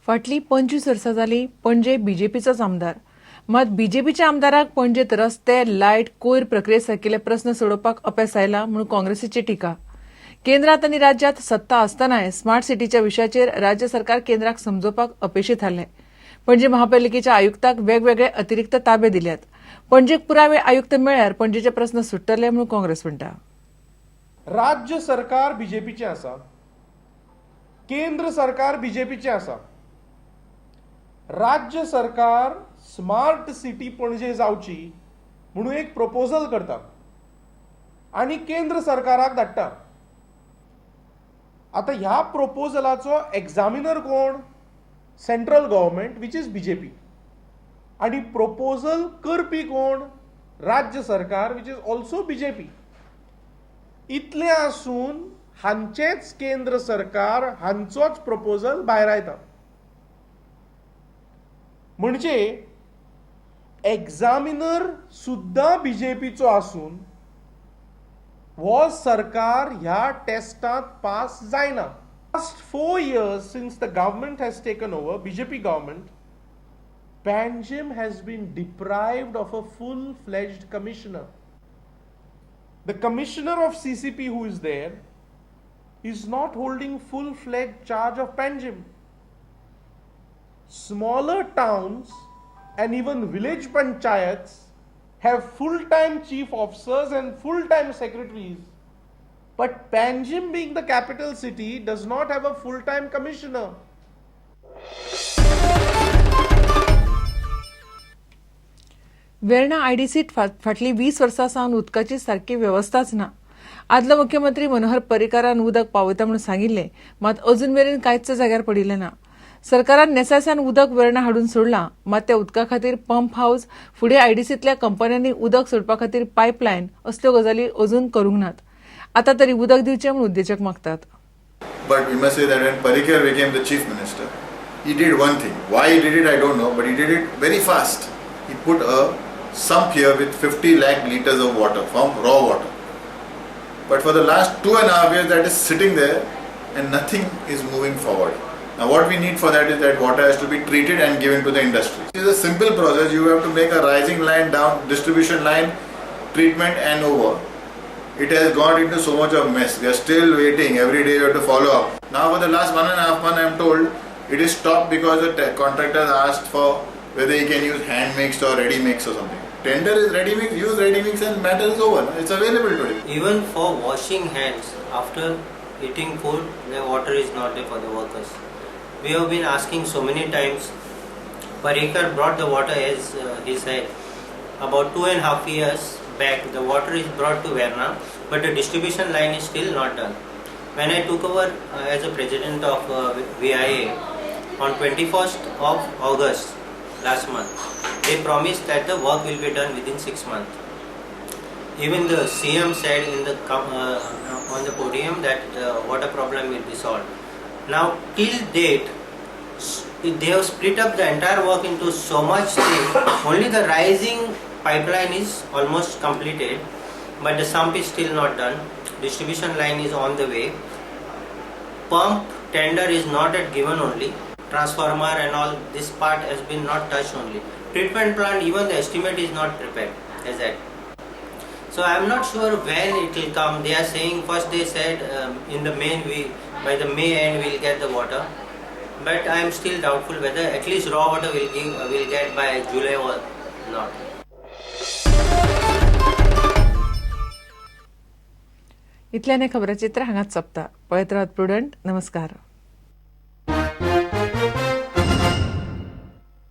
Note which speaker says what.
Speaker 1: फाटली 25 वर्सां जाली पणजे बीजेपीचोच आमदार. मात बीजेपीच्या आमदाराक पणजेत रस्ते, लायट, कोयर प्रक्रिये सारकिले प्रस्न सोडोवपाक अपेस आयला म्हूण काँग्रेसीची टिका. केंद्रांत आनी राज्यांत सत्ता आसतनाय स्मार्ट सिटीच्या विशयाचेर राज्य सरकार केंद्राक समजोवपाक अपेशी थारले. पणजे महापालिकेच्या आयुक्ताक वेगवेगळे अतिरिक्त ताबे दिल्यात. पणजेक पुरावे आयुक्त मेळ्ळ्यार पणजेचे प्रस्न सुट्टले म्हूण काँग्रेस म्हणटा.
Speaker 2: राज्य सरकार बीजेपीचें आसा, केंद्र सरकार बीजेपीचें आसा. राज्य सरकार स्मार्ट सिटी पणजे जावची म्हणून एक प्रपोजल करता आनी केंद्र सरकाराक धाडटा. आता ह्या प्रपोजलाचो एग्जामिनर कोण? Central government which is BJP. आनी प्रपोजल करपी कोण? राज्य सरकार विच इज ऑल्सो बीजेपी. इतलें आसून हांचेच केंद्र सरकार हांचोच प्रपोजल भायर येता. म्हणजे एग्जामिनर सुद्दां बीजेपीचो आसून हो सरकार ह्या टेस्टांत पास जायना. Last 4 years since the government has taken over, BJP government, Panjim has been deprived of a full-fledged commissioner. The commissioner of CCP who is there is not holding full-fledged charge of Panjim. Smaller towns and even village panchayats have full-time chief officers and full-time secretaries. But Panjim, being the capital city, does not have a full-time commissioner.
Speaker 1: Verna आयडीसीत फाटली 20 वर्सां सावन उदकाची सारकी वेवस्थाच ना. आदलो मुख्यमंत्री मनोहर पर्रीकारान उदक पावयता म्हूण सांगिल्लें, मात अजून मेरेन कांयच जाग्यार पडिल्लें ना. सरकारान नेसासान उदक वेर्णा हाडून सोडलां, मात त्या उदका खातीर पंप हावस, फुडें आयडीसींतल्या कंपन्यांनी उदक सोडपा खातीर पायपलायन असल्यो गजाली अजून करूंक नात. आतां तरी उदक दिवचें म्हूण उद्देजक मागतात.
Speaker 3: But we must say that when Parrikar became the chief minister, he did one thing. Why he did it, I don't know, but he did it very fast. He put a sump here with 50 lakh liters of water, from raw water. But for the last 2.5 years, that is sitting there and nothing is moving forward. Now what we need for that is that water has to be treated and given to the industry. It is a simple process. You have to make a rising line down, distribution line, treatment and over. It has got into so much of mess. We are still waiting. Every day you have to follow up. Now for the last 1.5 months I am told it is stopped because the contractors asked for whether he can use hand mixed or ready mix or something. Tender is ready mix, use ready mix and matter is over. It's available today.
Speaker 4: Even for washing hands after eating food, the water is not there for the workers. We have been asking so many times. Parrikar brought the water, as he said, about 2.5 years back. The water is brought to Verna, but the distribution line is still not done. When I took over as a president of VIA on 21st of August last month, they promised that the work will be done within 6 months. Even the CM said in the on the podium that the water problem will be solved. Now till date, they have split up the entire work into so much thing. Only the rising pipeline is almost completed, but the sump is still not done. Distribution line is on the way. Pump tender is not yet given only. Transformer and all, this part has been not touched only. Treatment plant, even the estimate is not prepared as that. So I am not sure when it will come. They are saying, first they said in the by the May end we will get the water. But I am still doubtful whether at least raw water will get by July or not.
Speaker 1: इतल्याने खबराचित्र हांगाच सोंपता. पळयत Rawat prudent. नमस्कार.